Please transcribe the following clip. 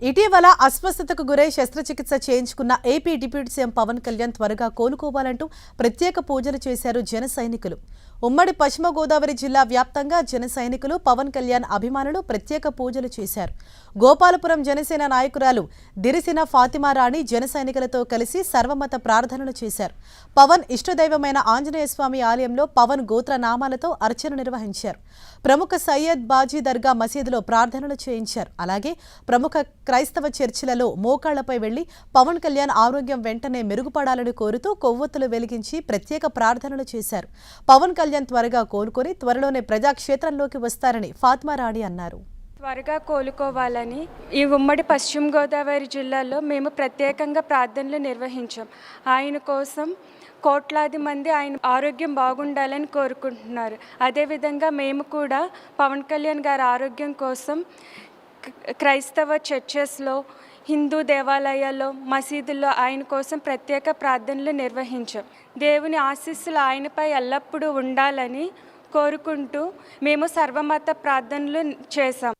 ఇటీవల అస్వస్థతకు గురై శస్త్రచికిత్స చేయించుకున్న AP deputy CM Pawan Kalyan త్వరగా కోలుకోవాలంటూ ప్రత్యేక పూజలు చేశారు జన సైనికులు. ఉమ్మడి పశ్చిమ గోదావరి జిల్లా వ్యాప్తంగా జన సైనికులు, పవన్ కళ్యాణ్ అభిమానులు ప్రత్యేక పూజలు చేశారు. గోపాలపురం జనసేన నాయకురాలు దిరిసిన ఫాతిమా రాణి జన సైనికులతో కలిసి సర్వమత ప్రార్థనలు చేశారు. పవన్ ఇష్టదైవమైన ఆంజనేయ స్వామి ఆలయంలో పవన్ గోత్ర నామాలతో అర్చన నిర్వహించారు. ప్రముఖ సయ్యద్ బాజీ దర్గా మసీదులో ప్రార్థనలు చేయించారు. అలాగే ప్రముఖ క్రైస్తవ చర్చిలలో మోకాళ్లపై వెళ్లి పవన్ కళ్యాణ్ ఆరోగ్యం వెంటనే మెరుగుపడాలని కోరుతూ కొవ్వొత్తులు వెలిగించి ప్రత్యేక ప్రార్థనలు చేశారు. పవన్ కళ్యాణ్ త్వరగా కోలుకొని త్వరలోనే ప్రజాక్షేత్రంలోకి వస్తారని ఫాతిమా రాణి అన్నారు. త్వరగా కోలుకోవాలని ఈ ఉమ్మడి పశ్చిమ గోదావరి జిల్లాలో మేము ప్రత్యేకంగా ప్రార్థనలు నిర్వహించాం. ఆయన కోసం కోట్లాది మంది ఆయన ఆరోగ్యం బాగుండాలని కోరుకుంటున్నారు. అదేవిధంగా మేము కూడా పవన్ కళ్యాణ్ గారి ఆరోగ్యం కోసం క్రైస్తవ చర్చెస్లో, హిందూ దేవాలయాల్లో, మసీదుల్లో ఆయన కోసం ప్రత్యేక ప్రార్థనలు నిర్వహించాం. దేవుని ఆశీస్సులు ఆయనపై ఎల్లప్పుడూ ఉండాలని కోరుకుంటూ మేము సర్వమత ప్రార్థనలు చేశాం.